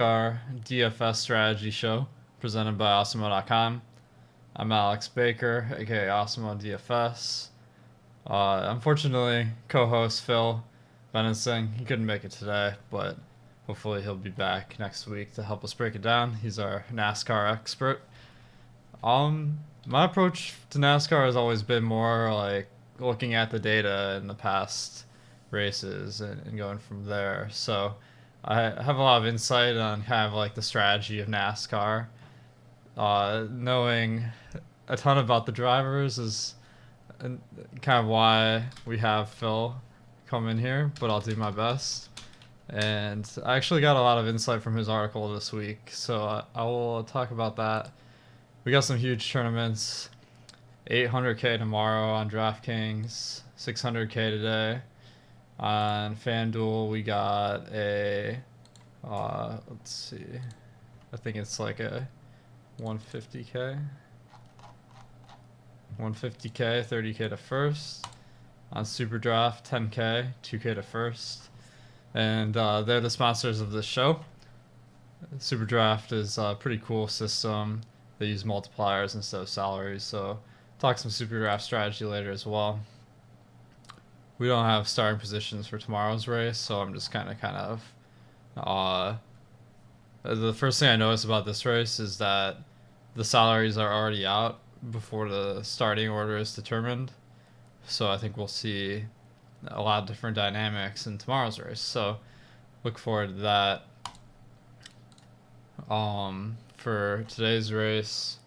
Our DFS strategy show presented by Awesemo.com. I'm Alex Baker, aka Awesemo DFS. Unfortunately, co-host Phil Benensing, he couldn't make it today, but hopefully he'll be back next week to help us break it down. He's our NASCAR expert. My approach to NASCAR has always been more like looking at the data in the past races and going from there. So I have a lot of insight on kind of like the strategy of NASCAR. Knowing a ton about the drivers is kind of why we have Phil come in here, but I'll do my best. And I actually got a lot of insight from his article this week, so I will talk about that. We got some huge tournaments, 800K tomorrow on DraftKings, 600K today. On FanDuel, we got a, let's see, I think it's like a 150K. 150K, 30K to first. On SuperDraft, 10K, 2K to first. And they're the sponsors of this show. SuperDraft is a pretty cool system. They use multipliers instead of salaries, so talk some SuperDraft strategy later as well. We don't have starting positions for tomorrow's race, so I'm just kind of the first thing I noticed about this race is that the salaries are already out before the starting order is determined. So I think we'll see a lot of different dynamics in tomorrow's race. So look forward to that. For today's race,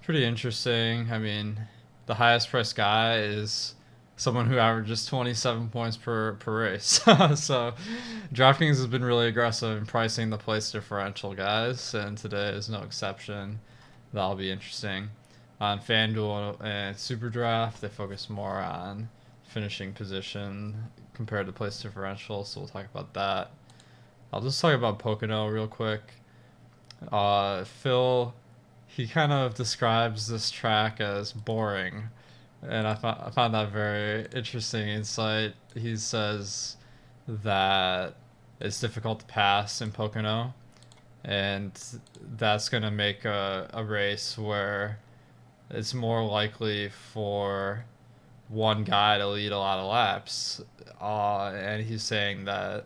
pretty interesting. I mean, the highest priced guy is someone who averages 27 points per race. So DraftKings has been really aggressive in pricing the place differential guys, and today is no exception. That'll be interesting. On FanDuel and SuperDraft, they focus more on finishing position compared to place differential, so we'll talk about that. I'll just talk about Pocono real quick. Phil, he kind of describes this track as boring, and I found that very interesting insight. He says that it's difficult to pass in Pocono, and that's going to make a race where it's more likely for one guy to lead a lot of laps. And he's saying that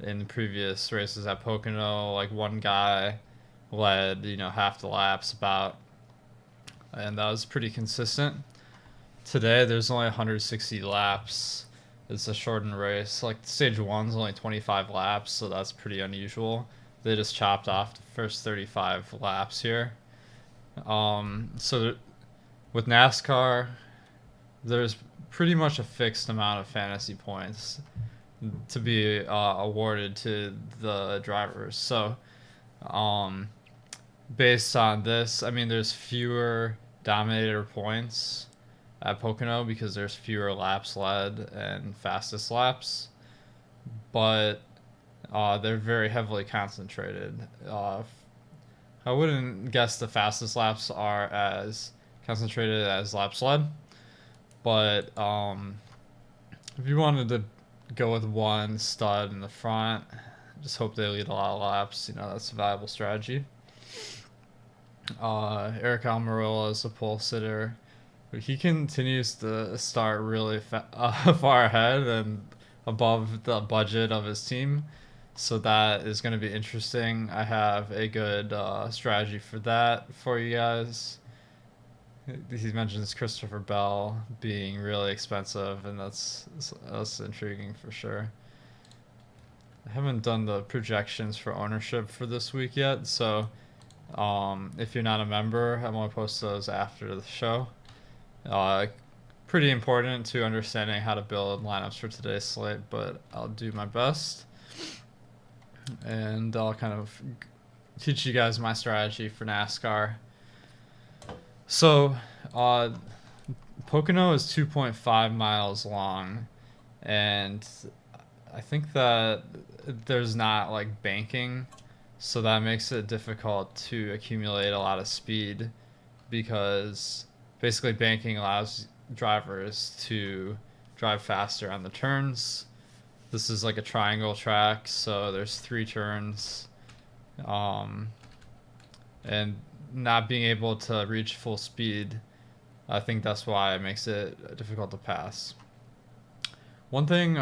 in the previous races at Pocono, like one guy led, half the laps about, and that was pretty consistent. Today, there's only 160 laps. It's a shortened race. Like stage one's only 25 laps, so that's pretty unusual. They just chopped off the first 35 laps here. So with NASCAR, there's pretty much a fixed amount of fantasy points to be awarded to the drivers. So based on this, I mean, there's fewer dominator points at Pocono because there's fewer laps led and fastest laps, but they're very heavily concentrated. I wouldn't guess the fastest laps are as concentrated as laps led, but if you wanted to go with one stud in the front, just hope they lead a lot of laps. That's a valuable strategy. Eric Almirola is a pole sitter. He continues to start really far ahead and above the budget of his team. So that is going to be interesting. I have a good strategy for that for you guys. He mentions Christopher Bell being really expensive, and that's intriguing for sure. I haven't done the projections for ownership for this week yet, so if you're not a member, I'm going to post those after the show. Pretty important to understanding how to build lineups for today's slate, but I'll do my best. And I'll kind of teach you guys my strategy for NASCAR. So, Pocono is 2.5 miles long, and I think that there's not like banking, so that makes it difficult to accumulate a lot of speed, because basically banking allows drivers to drive faster on the turns. This is like a triangle track, so there's 3 turns and not being able to reach full speed. I think that's why it makes it difficult to pass. One thing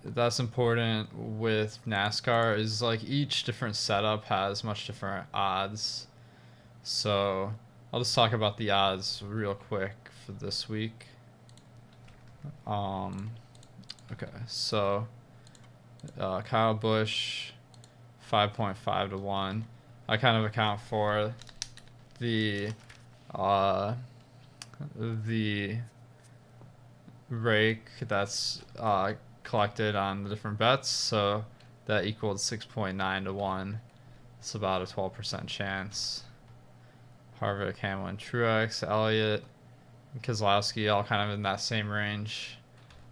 that's important with NASCAR is like each different setup has much different odds. So I'll just talk about the odds real quick for this week. Okay, so Kyle Busch 5.5 to 1. I kind of account for the rake that's collected on the different bets, so that equaled 6.9 to 1. It's about a 12% chance. Harvick, Hamlin, Truex, Elliott, Keselowski, all kind of in that same range.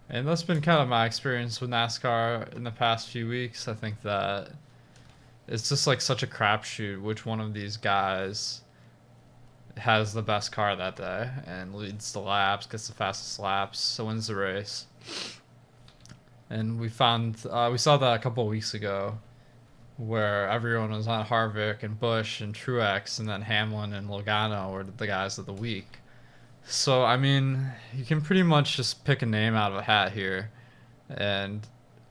And that's been kind of my experience with NASCAR in the past few weeks. I think that it's just like such a crapshoot which one of these guys has the best car that day and leads the laps, gets the fastest laps, so wins the race. And we saw that a couple of weeks ago where everyone was on Harvick and Busch and Truex, and then Hamlin and Logano were the guys of the week. So, I mean, you can pretty much just pick a name out of a hat here, and,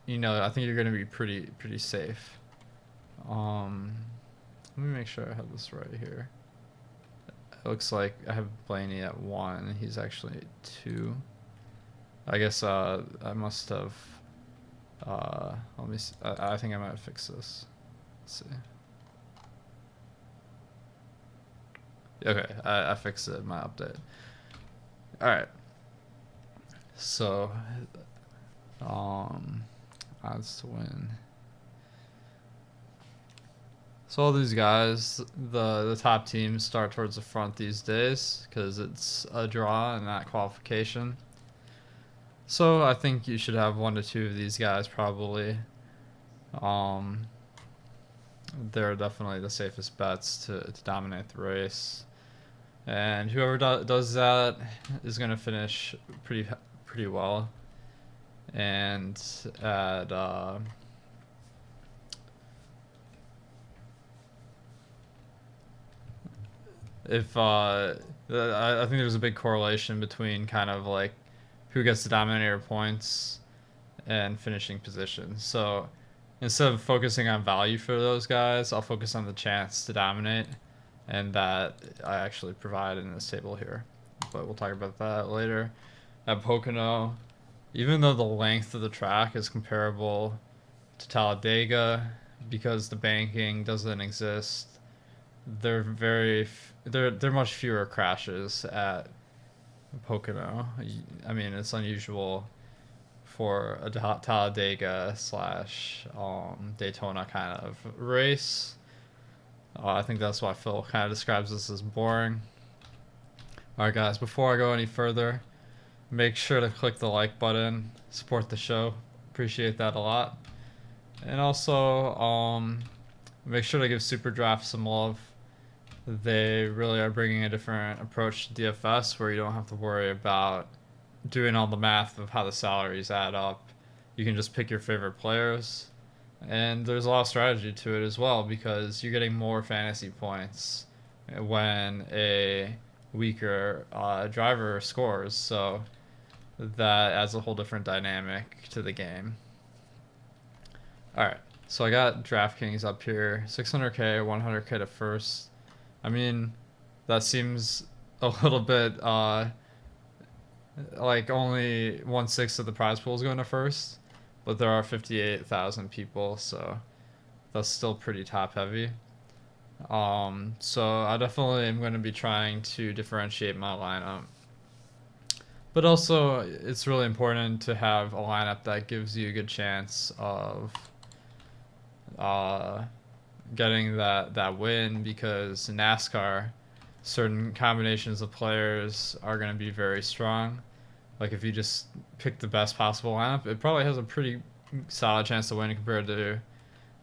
you know, I think you're going to be pretty safe. Let me make sure I have this right here. It looks like I have Blaney at 1. He's actually at 2. I guess I must have... let me see. I think I might have fixed this. Let's see. Okay, I fixed it in my update. Alright. So, odds to win. So all these guys, the top teams start towards the front these days because it's a draw and not qualification. So I think you should have 1 to 2 of these guys probably. They're definitely the safest bets to dominate the race. And whoever does that is going to finish pretty well. And at I think there's a big correlation between kind of like who gets the dominator points and finishing position. So instead of focusing on value for those guys, I'll focus on the chance to dominate, and that I actually provide in this table here. But we'll talk about that later. At Pocono, even though the length of the track is comparable to Talladega, because the banking doesn't exist, there are much fewer crashes at Pocono. I mean, it's unusual for a Talladega / Daytona kind of race. I think that's why Phil kind of describes this as boring. Alright guys, before I go any further, make sure to click the like button, support the show, appreciate that a lot. And also, make sure to give SuperDraft some love. They really are bringing a different approach to DFS where you don't have to worry about doing all the math of how the salaries add up. You can just pick your favorite players, and there's a lot of strategy to it as well because you're getting more fantasy points when a weaker driver scores, so that adds a whole different dynamic to the game. Alright, so I got DraftKings up here, 600k, 100k to first. I mean, that seems a little bit like only 1/6 of the prize pool is going to first, but there are 58,000 people, so that's still pretty top heavy. So I definitely am going to be trying to differentiate my lineup, but also it's really important to have a lineup that gives you a good chance of getting that win, because in NASCAR, certain combinations of players are going to be very strong. Like if you just pick the best possible lineup, it probably has a pretty solid chance to win compared to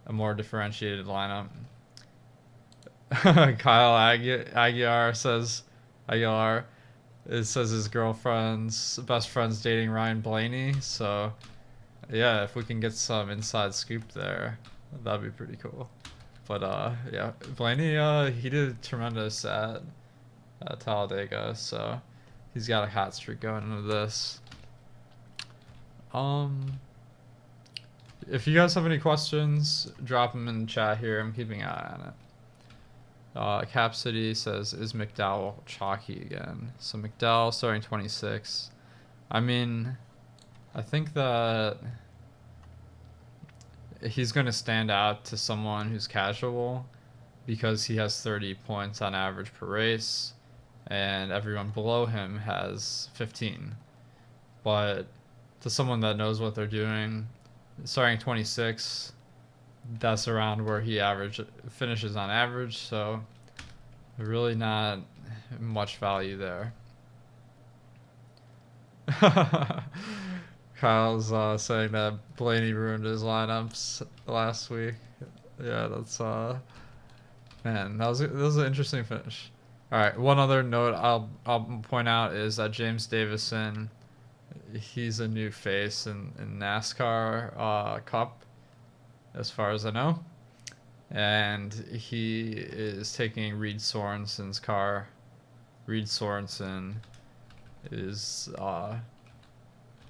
a more differentiated lineup. Kyle Aguilar says his girlfriend's best friend's dating Ryan Blaney. So yeah, if we can get some inside scoop there, That'd be pretty cool. But yeah, Blaney, he did tremendous at Talladega, so he's got a hot streak going into this. If you guys have any questions, drop them in the chat here. I'm keeping an eye on it. Cap City says, is McDowell chalky again? So McDowell starting 26. I mean, I think that he's going to stand out to someone who's casual because he has 30 points on average per race, and everyone below him has 15. But to someone that knows what they're doing, starting 26, that's around where he finishes on average, so really not much value there. Kyle's saying that Blaney ruined his lineups last week. Yeah, that's man, that was an interesting finish. All right, one other note I'll point out is that James Davison, he's a new face in NASCAR Cup, as far as I know, and he is taking Reed Sorensen's car. Reed Sorensen is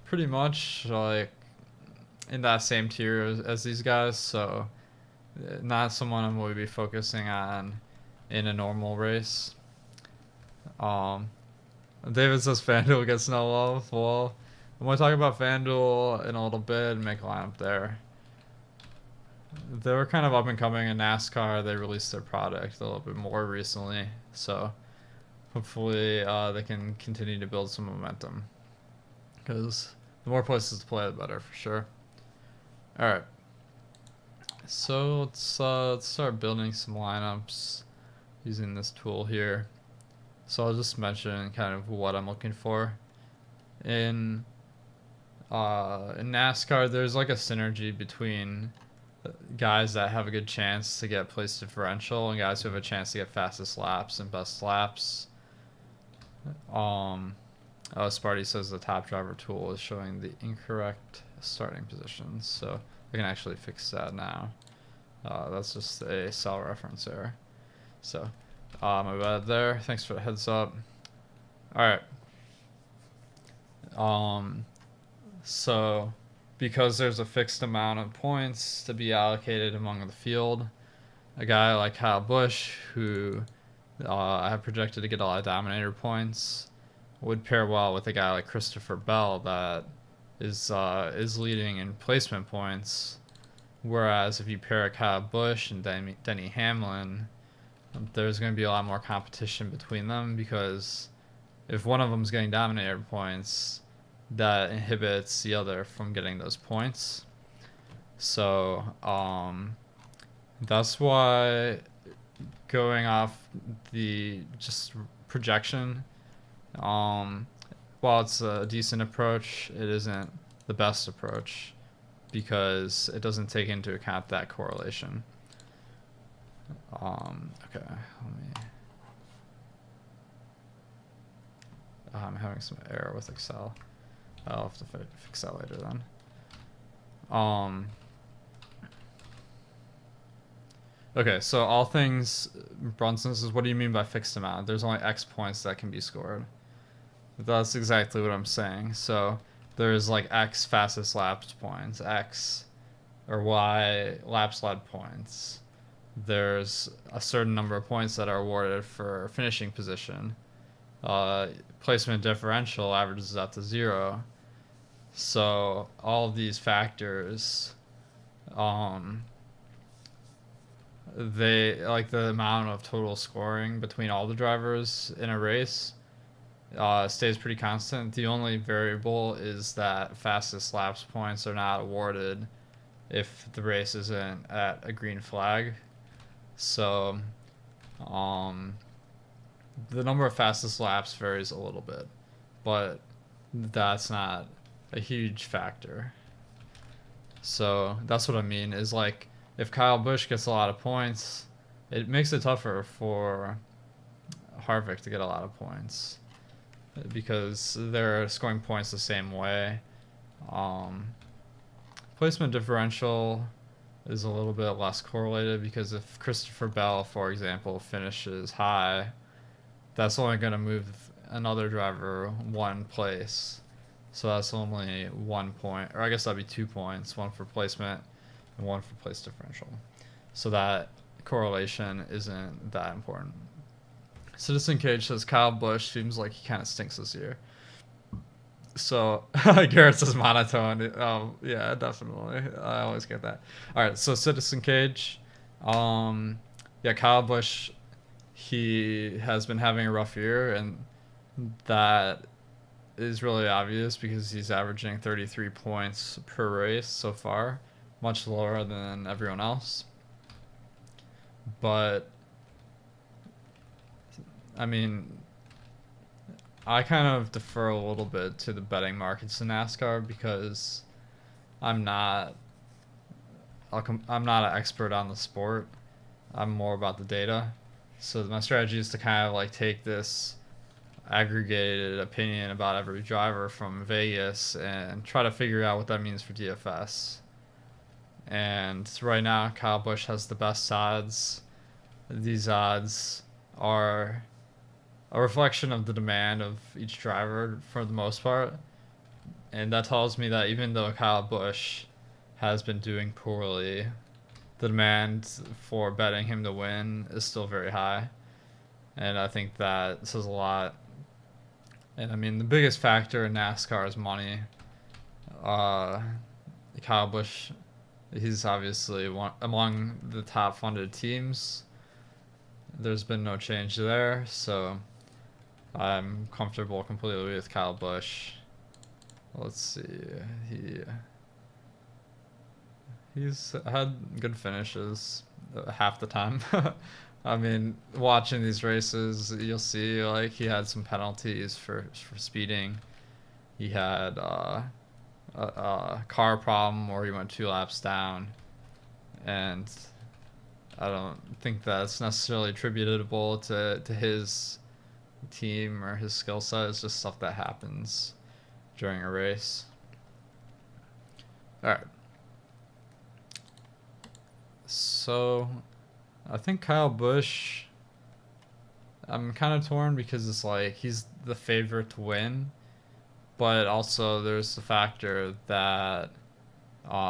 pretty much like in that same tier as these guys, so not someone I'm going to be focusing on in a normal race. David says FanDuel gets no love. Well, I'm going to talk about FanDuel in a little bit and make a lineup there. They were kind of up and coming in NASCAR. They released their product a little bit more recently, so hopefully they can continue to build some momentum, because the more places to play, the better for sure. All right, so let's start building some lineups using this tool here. So I'll just mention kind of what I'm looking for. In NASCAR, there's like a synergy between guys that have a good chance to get place differential and guys who have a chance to get fastest laps and best laps. Sparty says the top driver tool is showing the incorrect starting positions, so I can actually fix that now. That's just a cell reference error. So my bad there. Thanks for the heads up. All right. So because there's a fixed amount of points to be allocated among the field, a guy like Kyle Busch, who I have projected to get a lot of Dominator points, would pair well with a guy like Christopher Bell that is leading in placement points. Whereas if you pair Kyle Busch and Denny Hamlin, there's going to be a lot more competition between them, because if one of them's getting Dominator points, that inhibits the other from getting those points. So that's why going off the just projection, while it's a decent approach, it isn't the best approach, because it doesn't take into account that correlation. Okay, I'm having some error with Excel. I'll have to fix that later then. Okay, so all things Brunson says, what do you mean by fixed amount? There's only X points that can be scored. That's exactly what I'm saying. So there's like X fastest laps points, X or Y laps led points. There's a certain number of points that are awarded for finishing position. Placement differential averages out to 0. So all of these factors, they like the amount of total scoring between all the drivers in a race stays pretty constant. The only variable is that fastest laps points are not awarded if the race isn't at a green flag. So the number of fastest laps varies a little bit, but that's not a huge factor. So that's what I mean, is like if Kyle Busch gets a lot of points, it makes it tougher for Harvick to get a lot of points, because they're scoring points the same way. Placement differential is a little bit less correlated, because if Christopher Bell, for example, finishes high, that's only going to move another driver one place. So that's only 1 point, or I guess that'd be 2 points, one for placement and one for place differential. So that correlation isn't that important. Citizen Cage says Kyle Busch seems like he kind of stinks this year. So Garrett says monotone. Yeah, definitely. I always get that. All right, so Citizen Cage. Yeah, Kyle Busch, he has been having a rough year, and that is really obvious because he's averaging 33 points per race so far, much lower than everyone else. But I mean, I kind of defer a little bit to the betting markets in NASCAR because I'm not I'm not an expert on the sport. I'm more about the data. So my strategy is to kind of like take this aggregated opinion about every driver from Vegas and try to figure out what that means for DFS. And right now, Kyle Busch has the best odds. These odds are a reflection of the demand of each driver for the most part. And that tells me that even though Kyle Busch has been doing poorly, the demand for betting him to win is still very high. And I think that says a lot. And I mean, the biggest factor in NASCAR is money. Kyle Busch, he's obviously among the top funded teams. There's been no change there, so I'm comfortable completely with Kyle Busch. Let's see. He's had good finishes half the time. I mean, watching these races, you'll see like he had some penalties for speeding. He had a car problem where he went 2 laps down, and I don't think that's necessarily attributable to his team or his skill set. It's just stuff that happens during a race. All right. So I think Kyle Busch, I'm kind of torn because it's like he's the favorite to win, but also there's the factor that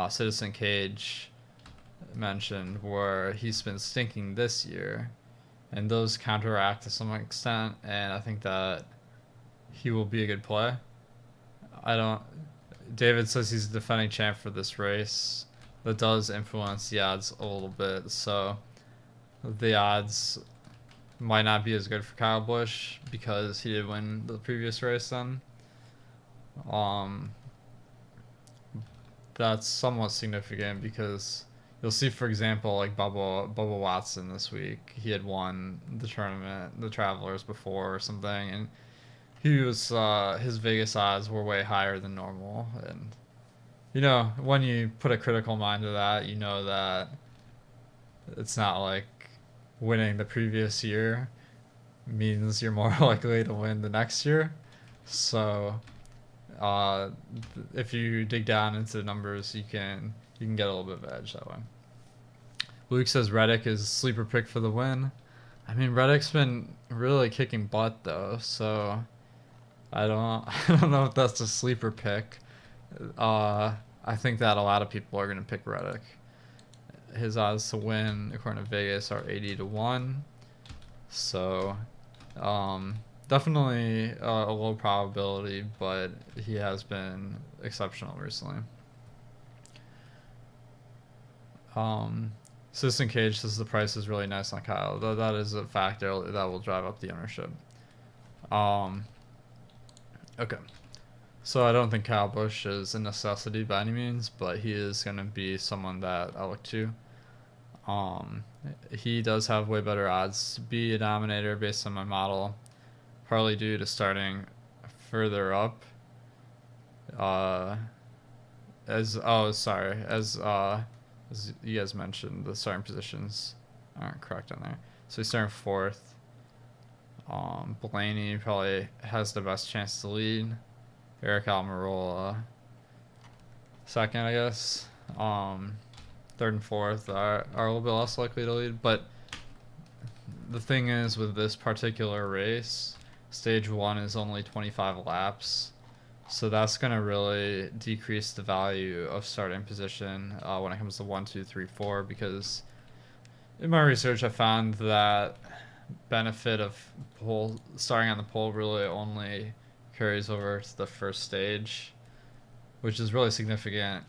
Citizen Cage mentioned where he's been stinking this year, and those counteract to some extent, and I think that he will be a good play. David says he's the defending champ for this race. That does influence the odds a little bit, so the odds might not be as good for Kyle Busch because he did win the previous race then. That's somewhat significant because you'll see, for example, like Bubba Watson this week. He had won the tournament, the Travelers, before or something, and he was his Vegas odds were way higher than normal. And you know, when you put a critical mind to that, you know that it's not like winning the previous year means you're more likely to win the next year. So if you dig down into the numbers, you can get a little bit of edge that way. Luke says Reddick is sleeper pick for the win. I mean, Reddick's been really kicking butt though, so I don't know if that's a sleeper pick. I think that a lot of people are going to pick Reddick. His odds to win, according to Vegas, are 80-1. So, definitely a low probability, but he has been exceptional recently. Citizen Cage says the price is really nice on Kyle. That is a factor that will drive up the ownership. Okay. So I don't think Kyle Busch is a necessity by any means, but he is going to be someone that I look to. He does have way better odds to be a dominator based on my model, partly due to starting further up. As you guys mentioned, the starting positions aren't correct on there. So he's starting 4th. Blaney probably has the best chance to lead. Eric Almirola 2nd, I guess. third and fourth are a little bit less likely to lead. But the thing is, with this particular race, stage 1 is only 25 laps. So that's going to really decrease the value of starting position when it comes to 1, 2, 3, 4, because in my research I found that benefit of starting on the pole really only carries over to the first stage, which is really significant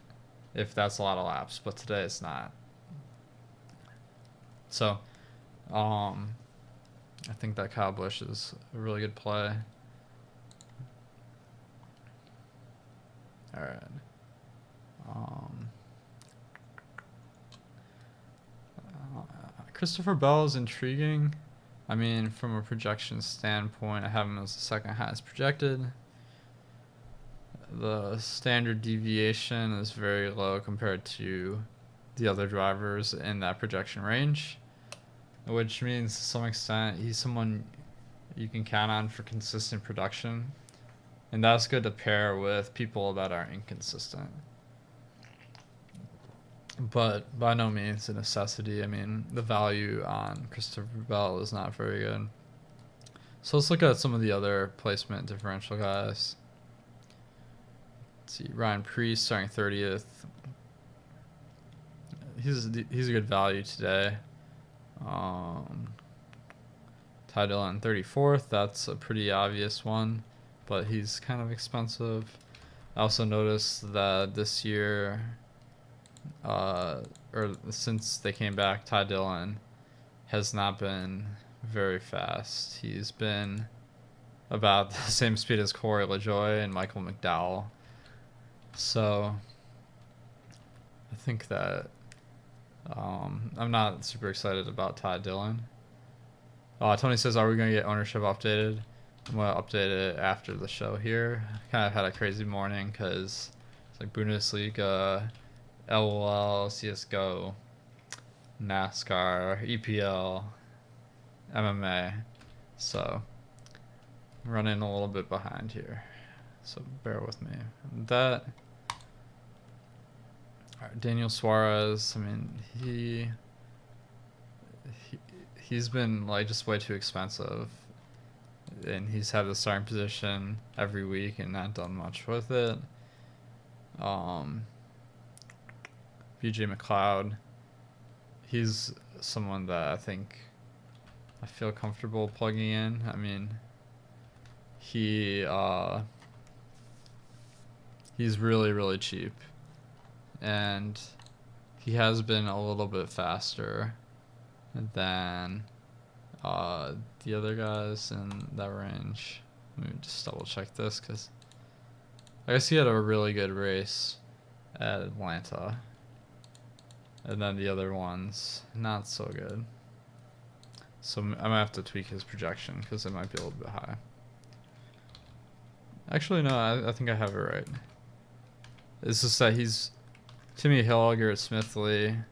if that's a lot of laps, but today it's not. So I think that Kyle Busch is a really good play. All right. Christopher Bell is intriguing. I mean, from a projection standpoint, I have him as the second highest projected. The standard deviation is very low compared to the other drivers in that projection range, which means to some extent he's someone you can count on for consistent production. And that's good to pair with people that are inconsistent. But by no means a necessity. I mean, the value on Christopher Bell is not very good. So let's look at some of the other placement differential guys. Let's see, Ryan Preece starting 30th. He's a good value today. Ty Dillon 34th. That's a pretty obvious one, but he's kind of expensive. I also noticed that this year, or since they came back, Ty Dillon has not been very fast. He's been about the same speed as Corey LaJoie and Michael McDowell. So I think that I'm not super excited about Ty Dillon. Tony says, are we going to get ownership updated? I'm going to update it after the show here. Kind of had a crazy morning because it's like Bundesliga, LOL, CSGO, NASCAR, EPL, MMA. So I'm running a little bit behind here. So bear with me. That. All right, Daniel Suarez. I mean, he's been like just way too expensive, and he's had the starting position every week and not done much with it. BJ McLeod, he's someone that I think I feel comfortable plugging in. I mean, he's really, really cheap, and he has been a little bit faster than the other guys in that range. Let me just double check this, because I guess he had a really good race at Atlanta, and then the other ones not so good. So I might have to tweak his projection because it might be a little bit high. Actually, no, I think I have it right. It's just that he's Timmy Hill, Garrett Smithley,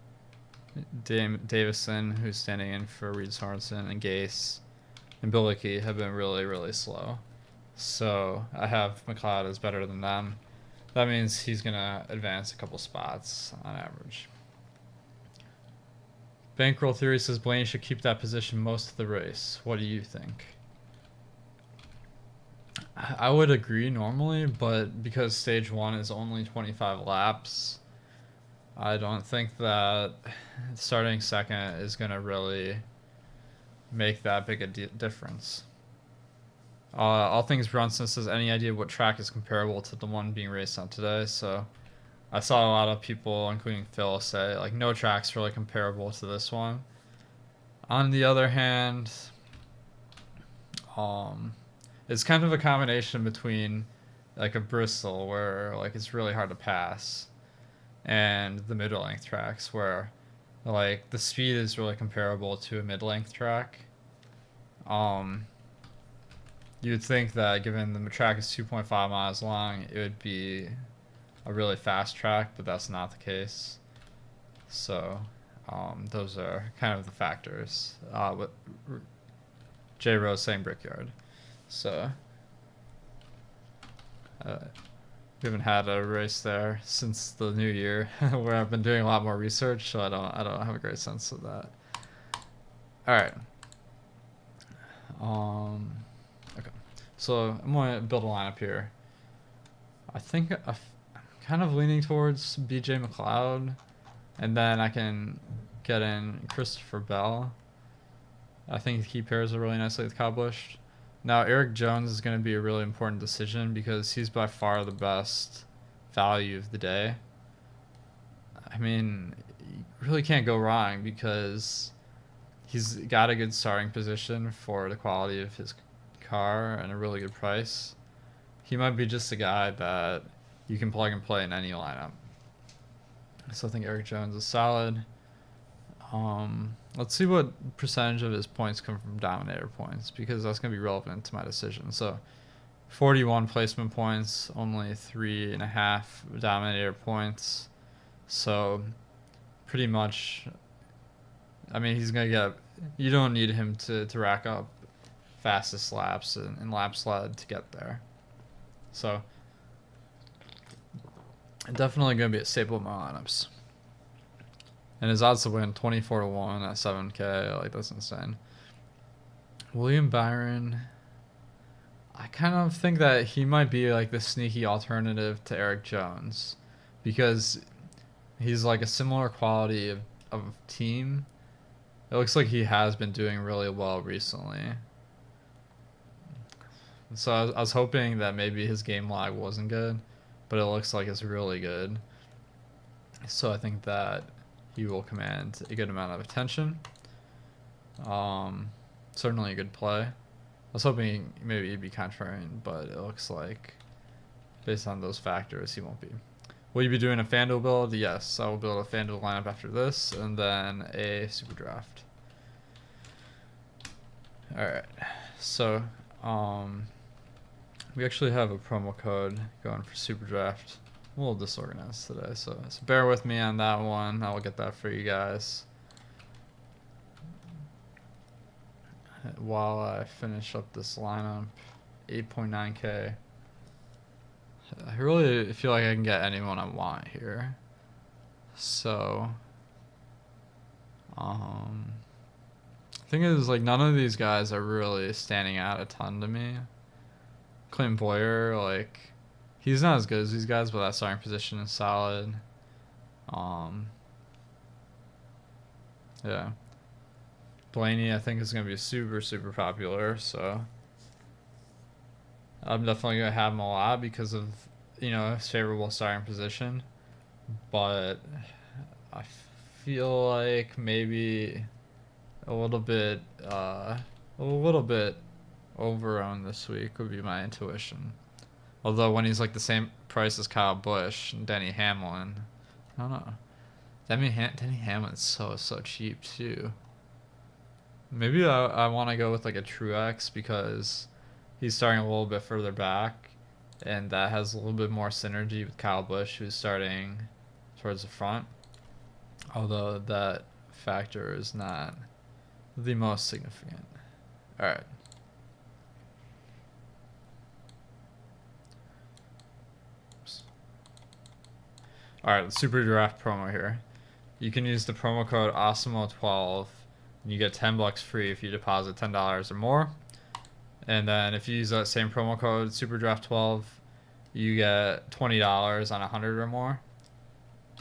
Davison, who's standing in for Reed Sorensen, and Gase, and Bilicki have been really, really slow. So I have McLeod as better than them. That means he's going to advance a couple spots on average. Bankroll Theory says Blaney should keep that position most of the race. What do you think? I would agree normally, but because stage 1 is only 25 laps, I don't think that starting second is going to really make that big a difference. All Things Brunson says, any idea what track is comparable to the one being raced on today? So I saw a lot of people, including Phil, say like no track's really comparable to this one. On the other hand, it's kind of a combination between like a Bristol where like it's really hard to pass, and the mid-length tracks where like the speed is really comparable to a mid-length track. You'd think that given the track is 2.5 miles long, it would be a really fast track, but that's not the case. So those are kind of the factors. With J Rose saying Brickyard. So We haven't had a race there since the new year, where I've been doing a lot more research, so I don't have a great sense of that. All right. Okay. So I'm gonna build a lineup here. I think I'm kind of leaning towards BJ McLeod, and then I can get in Christopher Bell. I think he pairs really nicely with Kyle Busch. Now Eric Jones is going to be a really important decision because he's by far the best value of the day. I mean, you really can't go wrong because he's got a good starting position for the quality of his car and a really good price. He might be just a guy that you can plug and play in any lineup. So I think Eric Jones is solid. Let's see what percentage of his points come from Dominator points, because that's going to be relevant to my decision. So 41 placement points, only 3.5 Dominator points. So pretty much, I mean, he's going to get, you don't need him to rack up fastest laps and laps led to get there. So definitely going to be a staple of my lineups. And his odds to win 24-1 at 7K, like that's insane. William Byron, I kind of think that he might be like the sneaky alternative to Eric Jones, because he's like a similar quality of team. It looks like he has been doing really well recently. So I was hoping that maybe his game lag wasn't good, but it looks like it's really good. So I think that he will command a good amount of attention. Certainly a good play. I was hoping maybe he'd be contrarian, but it looks like, based on those factors, he won't be. Will you be doing a FanDuel build? Yes, I will build a FanDuel lineup after this, and then a SuperDraft. Alright, so we actually have a promo code going for SuperDraft. I'm a little disorganized today, so bear with me on that one. I will get that for you guys while I finish up this lineup. 8.9K. I really feel like I can get anyone I want here. So, thing is, like, none of these guys are really standing out a ton to me. Clint Boyer, like, he's not as good as these guys, but that starting position is solid. Yeah. Blaney, I think, is going to be super, super popular, so I'm definitely going to have him a lot because of, you know, his favorable starting position. But I feel like maybe a little bit over-owned this week would be my intuition. Although when he's like the same price as Kyle Busch and Denny Hamlin, I don't know. Denny Hamlin's so cheap too. Maybe I want to go with like a Truex because he's starting a little bit further back, and that has a little bit more synergy with Kyle Busch, who's starting towards the front. Although that factor is not the most significant. All right. Alright, the SuperDraft promo here. You can use the promo code Awesemo12 and you get $10 free if you deposit $10 or more. And then if you use that same promo code SuperDraft12, you get $20 on 100 or more.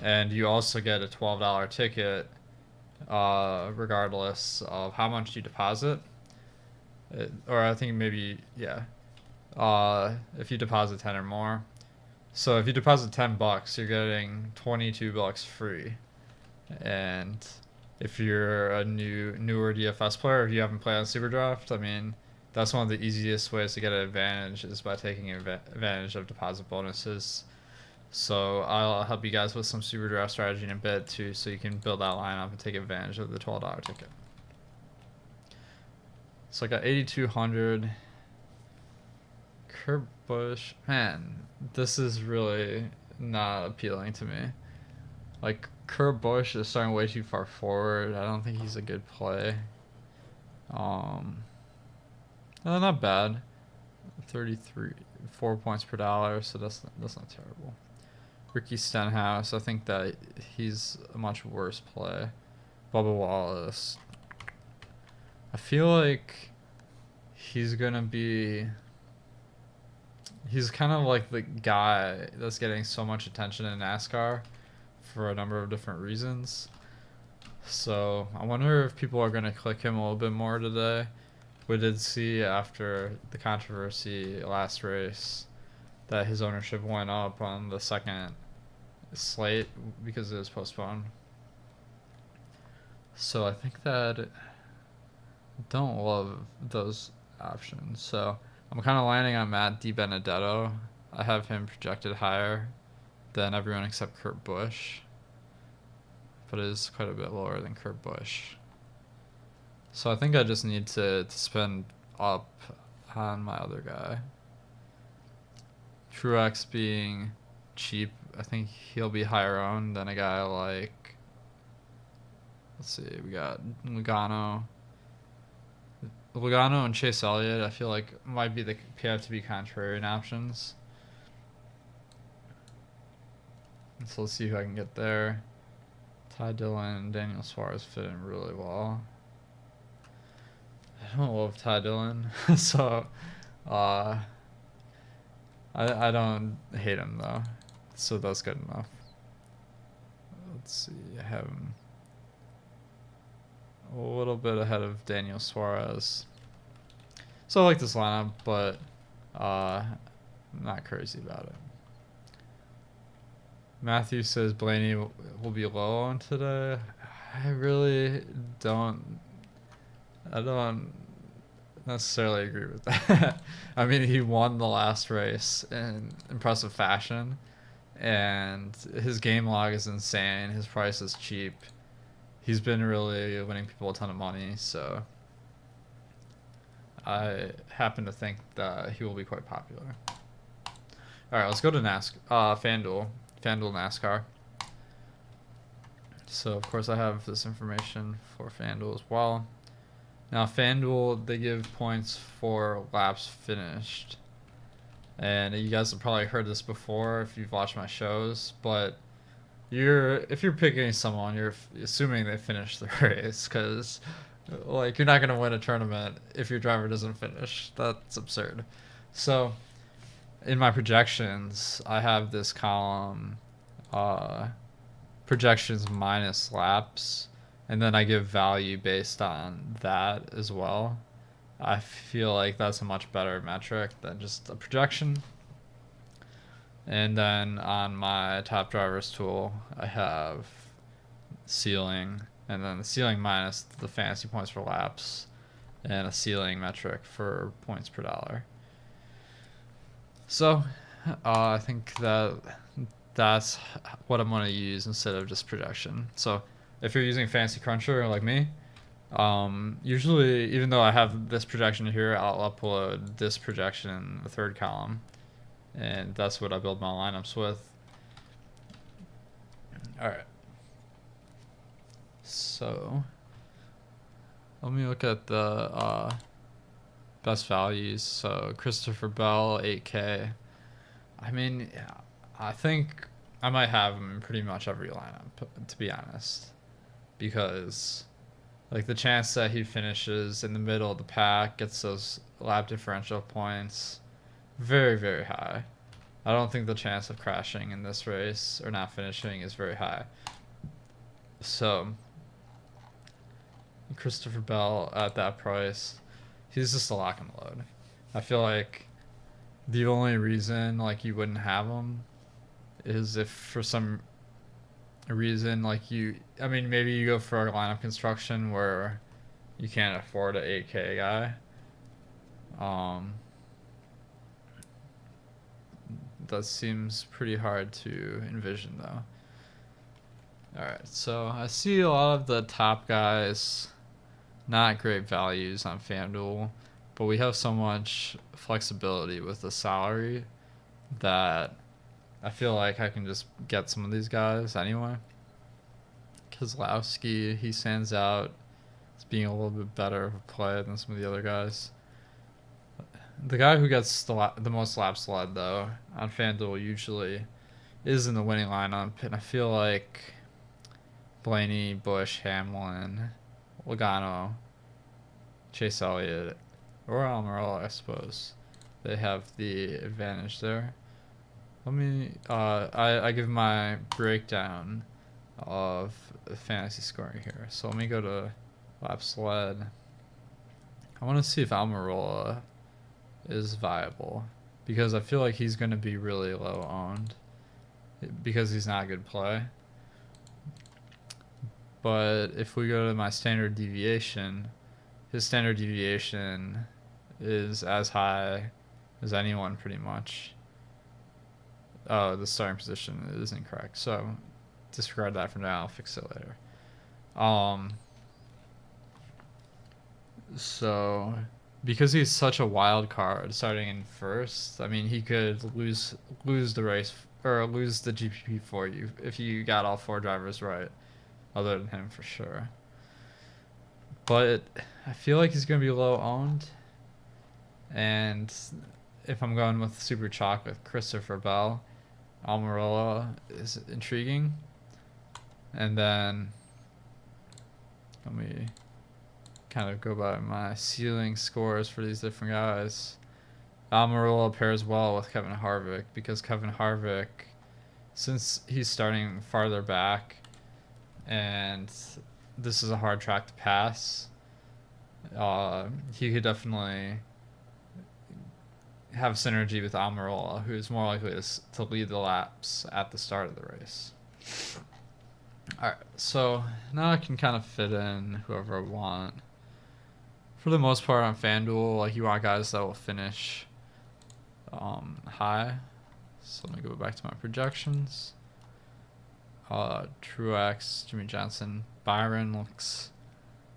And you also get a $12 ticket regardless of how much you deposit. Or I think maybe, yeah. If you deposit 10 or more. So if you deposit $10, you're getting $22 free. And if you're a newer DFS player, if you haven't played on SuperDraft, I mean, that's one of the easiest ways to get an advantage is by taking advantage of deposit bonuses. So I'll help you guys with some SuperDraft strategy in a bit too, so you can build that lineup and take advantage of the $12 ticket. So I got 8,200. Kurt Busch, man, this is really not appealing to me. Like, Kurt Busch is starting way too far forward. I don't think he's a good play. Not bad. 33. 4 points per dollar, so that's not terrible. Ricky Stenhouse, I think that he's a much worse play. Bubba Wallace, I feel like he's gonna be. He's kind of like the guy that's getting so much attention in NASCAR for a number of different reasons. So I wonder if people are gonna click him a little bit more today. We did see after the controversy last race that his ownership went up on the second slate because it was postponed. So I think that I don't love those options. So I'm kind of landing on Matt DiBenedetto. I have him projected higher than everyone except Kurt Busch, but it is quite a bit lower than Kurt Busch. So I think I just need to spend up on my other guy. Truex being cheap, I think he'll be higher owned than a guy like, let's see, we got Logano and Chase Elliott. I feel like might be the have to be contrarian options. So let's see who I can get there. Ty Dillon and Daniel Suarez fit in really well. I don't love Ty Dillon, so I don't hate him though, so that's good enough. Let's see, I have him a little bit ahead of Daniel Suarez. So I like this lineup, but I'm not crazy about it. Matthew says Blaney will be low on today. I really don't. I don't necessarily agree with that. I mean, he won the last race in impressive fashion, and his game log is insane. His price is cheap. He's been really winning people a ton of money, so I happen to think that he will be quite popular. All right, let's go to FanDuel NASCAR. So, of course, I have this information for FanDuel as well. Now, FanDuel, they give points for laps finished. And you guys have probably heard this before if you've watched my shows, but if you're picking someone, you're assuming they finished the race, because like, you're not going to win a tournament if your driver doesn't finish. That's absurd. So, in my projections, I have this column, projections minus laps, and then I give value based on that as well. I feel like that's a much better metric than just a projection. And then on my top drivers tool, I have ceiling, and then the ceiling minus the fantasy points for laps, and a ceiling metric for points per dollar. So I think that's what I'm going to use instead of just projection. So if you're using Fantasy Cruncher like me, usually, even though I have this projection here, I'll upload this projection in the third column, and that's what I build my lineups with. All right. So let me look at the best values. So Christopher Bell, 8K. I mean, I think I might have him in pretty much every lineup, to be honest, because like the chance that he finishes in the middle of the pack, gets those lap differential points, very, very high. I don't think the chance of crashing in this race or not finishing is very high. So Christopher Bell at that price, he's just a lock and load. I feel like the only reason like you wouldn't have him is if for some reason like maybe you go for a lineup construction where you can't afford an 8K guy. That seems pretty hard to envision though. Alright, so I see a lot of the top guys, not great values on FanDuel, but we have so much flexibility with the salary that I feel like I can just get some of these guys anyway. Keselowski, he stands out as being a little bit better of a play than some of the other guys. The guy who gets the most laps led though on FanDuel usually is in the winning lineup, and I feel like Blaney, Bush, Hamlin, Logano, Chase Elliott, or Almirola, I suppose. They have the advantage there. Let me, I give my breakdown of fantasy scoring here. So let me go to laps led. I want to see if Almirola is viable, because I feel like he's going to be really low owned because he's not a good play. But if we go to my standard deviation, his standard deviation is as high as anyone pretty much. Oh, the starting position is incorrect, so disregard that for now. I'll fix it later. So because he's such a wild card starting in first, I mean he could lose the race or lose the GPP for you if you got all 4 drivers right, other than him for sure. But I feel like he's gonna be low owned, and if I'm going with Super Chalk with Christopher Bell, Almirola is intriguing. And then let me kind of go by my ceiling scores for these different guys. Almirola pairs well with Kevin Harvick because Kevin Harvick, since he's starting farther back and this is a hard track to pass, he could definitely have synergy with Almirola, who is more likely to lead the laps at the start of the race. Alright, so now I can kind of fit in whoever I want. For the most part on FanDuel, like you want guys that will finish high. So let me go back to my projections. Truex, Jimmy Johnson, Byron looks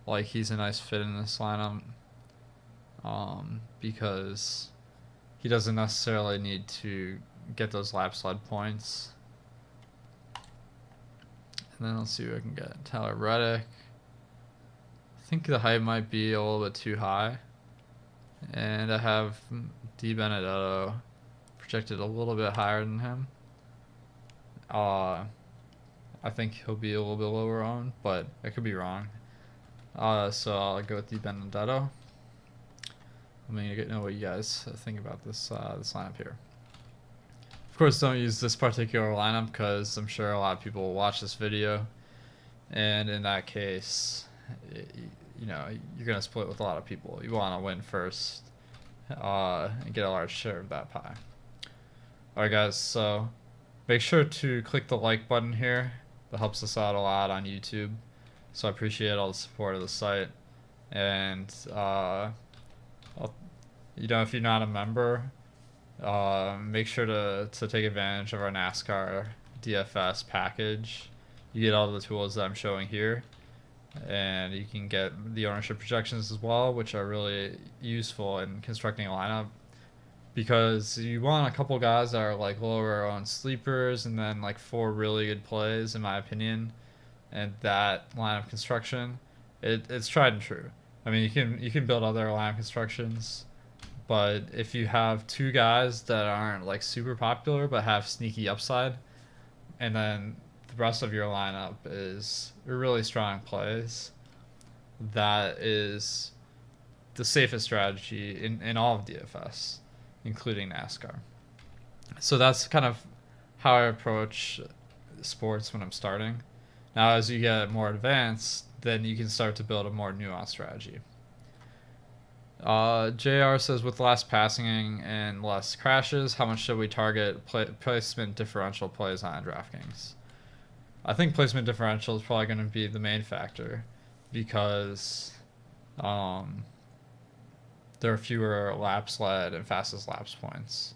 like he's a nice fit in this lineup, because he doesn't necessarily need to get those lap sled points. And then let's see who I can get. Tyler Reddick. I think the height might be a little bit too high. And I have D. Benedetto projected a little bit higher than him. I think he'll be a little bit lower on, but I could be wrong. So I'll go with D. Benedetto. Let me know what you guys think about this lineup here. Of course, don't use this particular lineup because I'm sure a lot of people will watch this video, and in that case, you know, you're gonna split with a lot of people. You want to win first and get a large share of that pie. Alright guys, so make sure to click the like button here. That helps us out a lot on YouTube, so I appreciate all the support of the site. And you know, if you're not a member, make sure to take advantage of our NASCAR DFS package. You get all the tools that I'm showing here, and you can get the ownership projections as well, which are really useful in constructing a lineup, because you want a couple guys that are like lower on sleepers and then like 4 really good plays in my opinion. And that lineup construction, it's tried and true. I mean, you can build other lineup constructions, but if you have 2 guys that aren't like super popular but have sneaky upside, and then the rest of your lineup is really strong plays, that is the safest strategy in all of DFS, including NASCAR. So that's kind of how I approach sports when I'm starting. Now, as you get more advanced, then you can start to build a more nuanced strategy. JR says, with less passing and less crashes, how much should we target placement differential plays on DraftKings? I think placement differential is probably going to be the main factor, because there are fewer laps led and fastest laps points.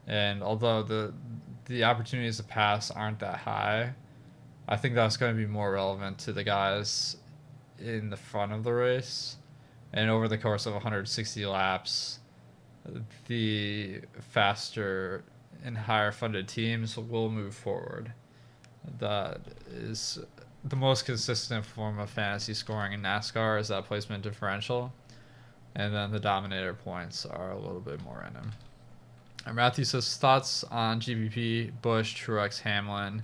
And although the opportunities to pass aren't that high, I think that's going to be more relevant to the guys in the front of the race. And over the course of 160 laps, the faster and higher funded teams will move forward. That is the most consistent form of fantasy scoring in NASCAR, is that placement differential. and then the dominator points are a little bit more in him. And Matthew says thoughts on GPP, Bush, Truex, Hamlin,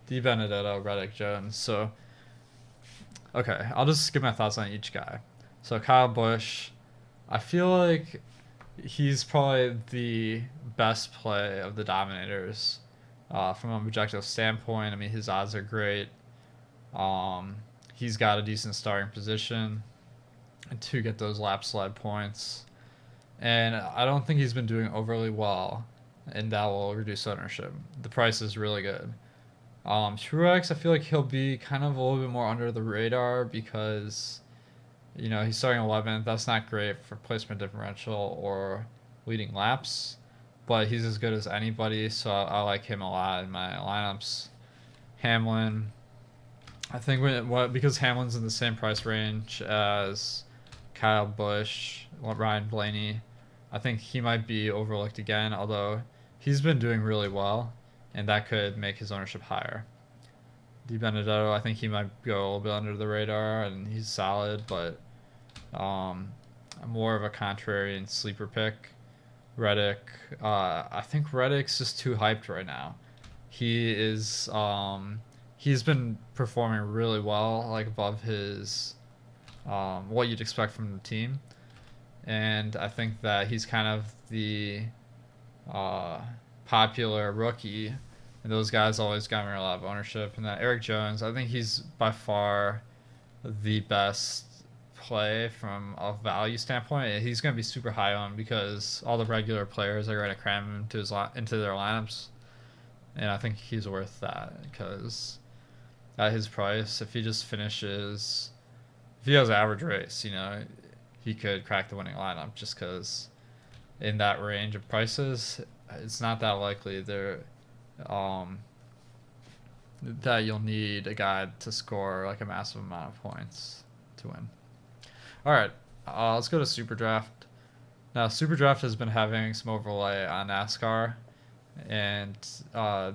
D Benedetto, Reddick, Jones. So okay, I'll just give my thoughts on each guy. So Kyle Busch, I feel like he's probably the best play of the dominators from an objective standpoint. I mean, his odds are great. He's got a decent starting position to get those lap slide points. And I don't think he's been doing overly well, and that will reduce ownership. The price is really good. Truex, I feel like he'll be kind of a little bit more under the radar because, he's starting 11th. That's not great for placement differential or leading laps, but he's as good as anybody, so I like him a lot in my lineups. Hamlin, I think because Hamlin's in the same price range as Kyle Busch, Ryan Blaney, I think he might be overlooked again, although he's been doing really well, and that could make his ownership higher. Di Benedetto, I think he might go a little bit under the radar, and he's solid, but more of a contrarian sleeper pick. Reddick, I think Reddick's just too hyped right now. He's been performing really well, like above his what you'd expect from the team, and I think that he's kind of the popular rookie, and those guys always got me a lot of ownership. And then Eric Jones, I think he's by far the best play from a value standpoint. He's going to be super high on because all the regular players are going to cram him into their lineups, and I think he's worth that because at his price, if he just finishes, if he has an average race, he could crack the winning lineup just because in that range of prices, it's not that likely that you'll need a guy to score like a massive amount of points to win. All right, let's go to SuperDraft. Now, SuperDraft has been having some overlay on NASCAR, and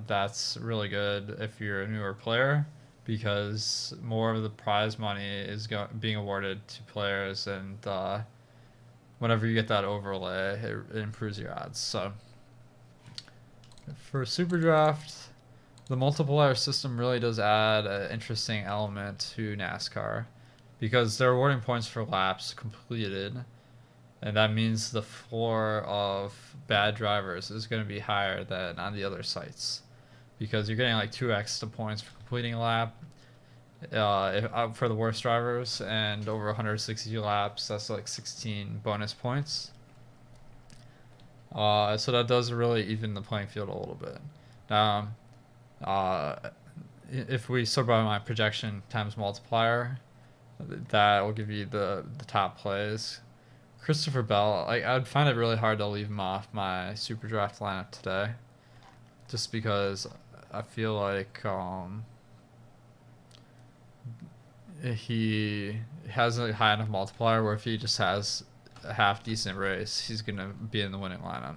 that's really good if you're a newer player because more of the prize money is being awarded to players, and whenever you get that overlay, it improves your odds. So for SuperDraft, the multiplier system really does add an interesting element to NASCAR because they're awarding points for laps completed, and that means the floor of bad drivers is going to be higher than on the other sites because you're getting like 2x the points for completing a lap for the worst drivers, and over 160 laps, that's like 16 bonus points. So that does really even the playing field a little bit. Now, if we sort by my projection times multiplier, that will give you the top plays. Christopher Bell, I'd find it really hard to leave him off my SuperDraft lineup today, just because I feel like he has a high enough multiplier where if he just has a half decent race, he's gonna be in the winning lineup.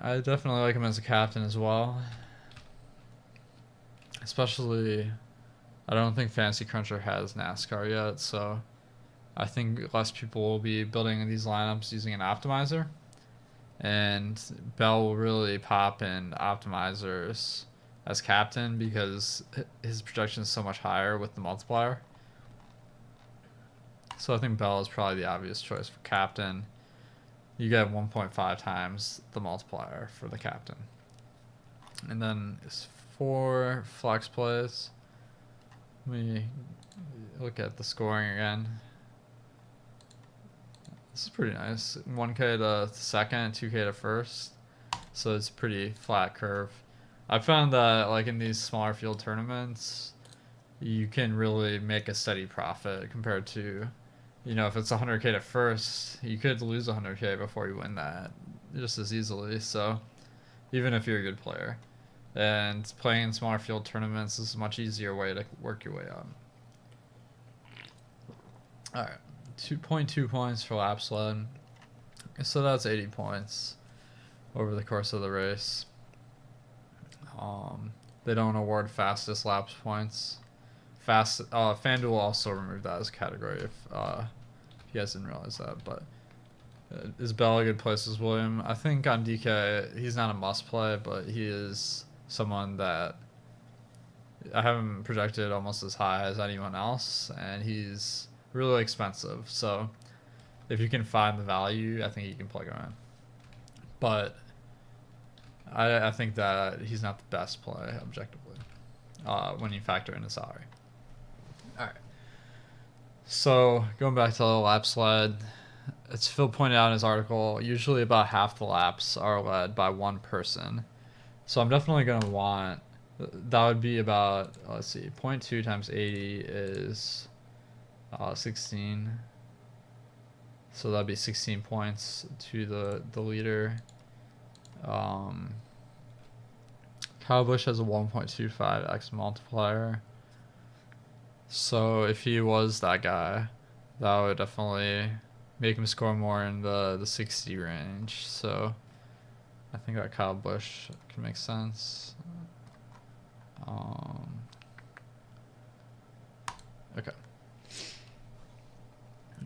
I definitely like him as a captain as well, especially I don't think Fantasy Cruncher has NASCAR yet, so I think less people will be building these lineups using an optimizer, and Bell will really pop in optimizers as captain because his projection is so much higher with the multiplier. So I think Bell is probably the obvious choice for captain. You get 1.5 times the multiplier for the captain. And then for flex plays, let me look at the scoring again. This is pretty nice. 1K to second, 2K to first. So it's a pretty flat curve. I found that like in these smaller field tournaments, you can really make a steady profit compared to, if it's 100K to first, you could lose 100K before you win that just as easily. So even if you're a good player, and playing in smaller field tournaments is a much easier way to work your way up. All right, 2.2 points for lap sled. So that's 80 points over the course of the race. They don't award fastest laps points. FanDuel also removed that as a category you guys didn't realize that, but is Bell a good place as William? I think on DK, he's not a must play, but he is someone that I haven't projected almost as high as anyone else, and he's really expensive. So if you can find the value, I think you can plug him in. But I think that he's not the best play objectively when you factor in the salary. All right. So going back to the lap slide, as Phil pointed out in his article, usually about half the laps are led by one person. So I'm definitely going to want, that would be about, let's see, 0.2 times 80 is 16. So that'd be 16 points to the leader. Kyle Busch has a 1.25x multiplier. So if he was that guy, that would definitely make him score more in the 60 range. So I think that Kyle Busch can make sense. Okay.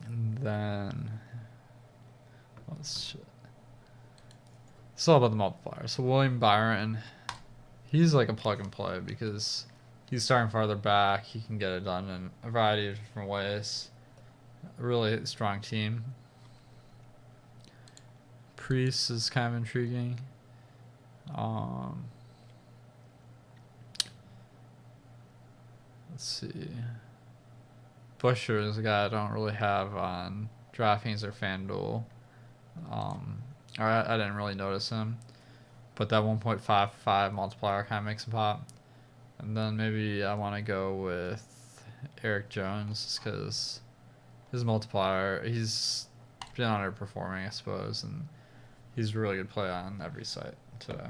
And then it's all about the multiplier. So William Byron, he's like a plug and play because he's starting farther back. He can get it done in a variety of different ways. A really strong team. Priest is kind of intriguing. Let's see. Busher is a guy I don't really have on DraftKings or FanDuel. I didn't really notice him. But that 1.55 multiplier kind of makes him pop. And then maybe I want to go with Eric Jones just because his multiplier, he's been underperforming, I suppose, and he's a really good play on every site today.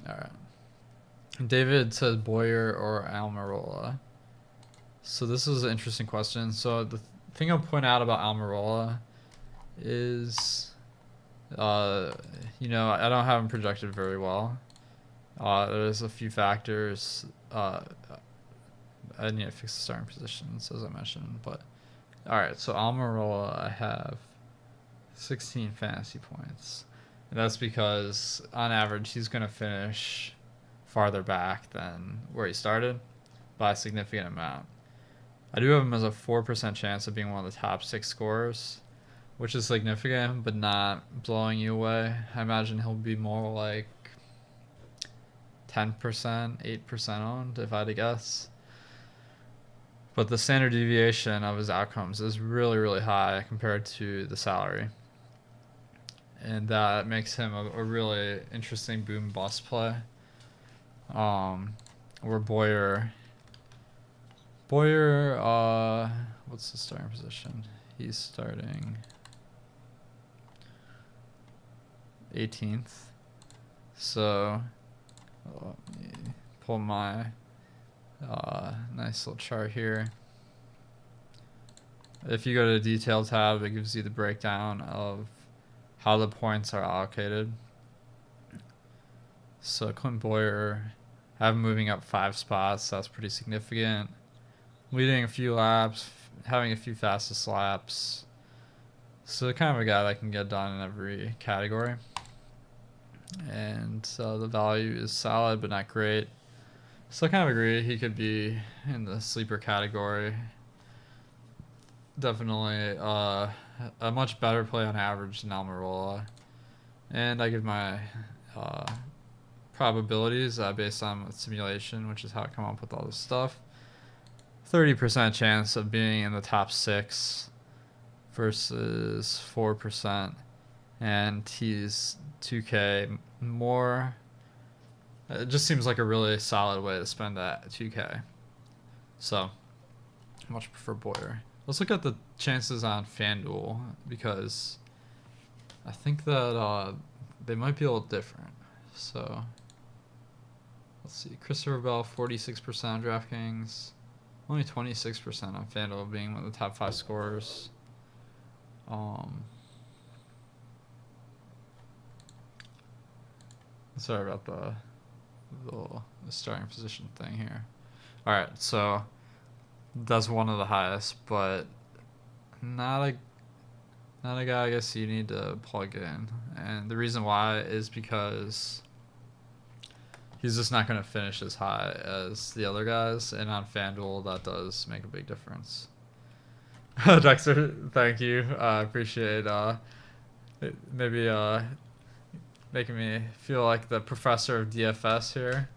All right. David says Boyer or Almirola. So this is an interesting question. So the thing I'll point out about Almirola is, I don't have him projected very well. There's a few factors. I need to fix the starting positions, as I mentioned. But all right, so Almirola, I have 16 fantasy points, and that's because on average he's going to finish farther back than where he started by a significant amount. I do have him as a 4% chance of being one of the top 6 scorers, which is significant, but not blowing you away. I imagine he'll be more like 10%, 8% owned, if I had to guess. But the standard deviation of his outcomes is really, really high compared to the salary. And that makes him a really interesting boom bust play. Where Boyer, what's the starting position? He's starting 18th. So let me pull my nice little chart here. If you go to the detail tab, it gives you the breakdown of how the points are allocated. So Clint Boyer, I have him moving up 5 spots. That's pretty significant. Leading a few laps, having a few fastest laps. So kind of a guy that can get done in every category. And the value is solid, but not great. So I kind of agree he could be in the sleeper category. Definitely a much better play on average than Almirola. And I give my probabilities based on simulation, which is how I come up with all this stuff. 30% chance of being in the top 6 versus 4%. And he's 2K more. It just seems like a really solid way to spend that 2K. So, I much prefer Boyer. Let's look at the chances on FanDuel because I think that they might be a little different. So, let's see. Christopher Bell, 46% on DraftKings. Only 26% on FanDuel being one of the top 5 scorers. Sorry about the starting position thing here. All right, so That's one of the highest, but not a not a guy I guess you need to plug in. And the reason why is because he's just not going to finish as high as the other guys, and on FanDuel that does make a big difference. Dexter, thank you. I appreciate maybe making me feel like the professor of DFS here.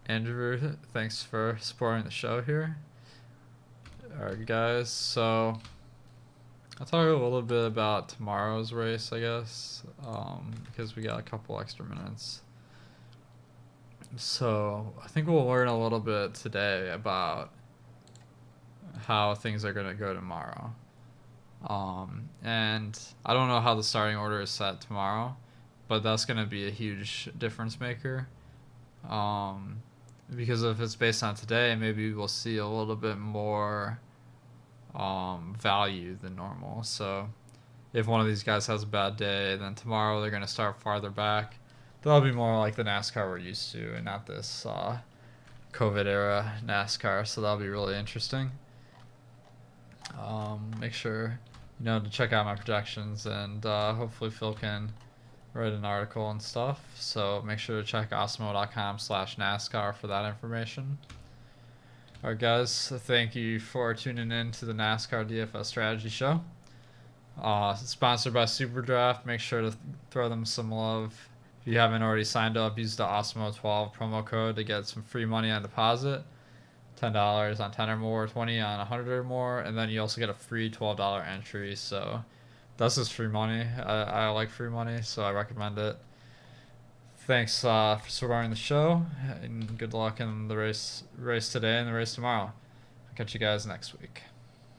Andrew, thanks for supporting the show here. Alright guys, so I'll talk a little bit about tomorrow's race, I guess, because we got a couple extra minutes. So I think we'll learn a little bit today about how things are going to go tomorrow. And I don't know how the starting order is set tomorrow, but that's going to be a huge difference maker. Because if it's based on today, maybe we'll see a little bit more value than normal. So if one of these guys has a bad day, then tomorrow they're going to start farther back. That'll be more like the NASCAR we're used to, and not this COVID era NASCAR. So that'll be really interesting. Make sure to check out my projections, and hopefully Phil can write an article and stuff. So make sure to check awesemo.com/NASCAR for that information. Alright guys, thank you for tuning in to the NASCAR DFS Strategy Show. Sponsored by SuperDraft. Make sure to throw them some love. If you haven't already signed up, use the Awesemo12 promo code to get some free money on deposit. $10 on 10 or more, 20 on 100 or more, and then you also get a free $12 entry. So that's just free money. I like free money, so I recommend it. Thanks for supporting the show, and good luck in the race today and the race tomorrow. I'll catch you guys next week.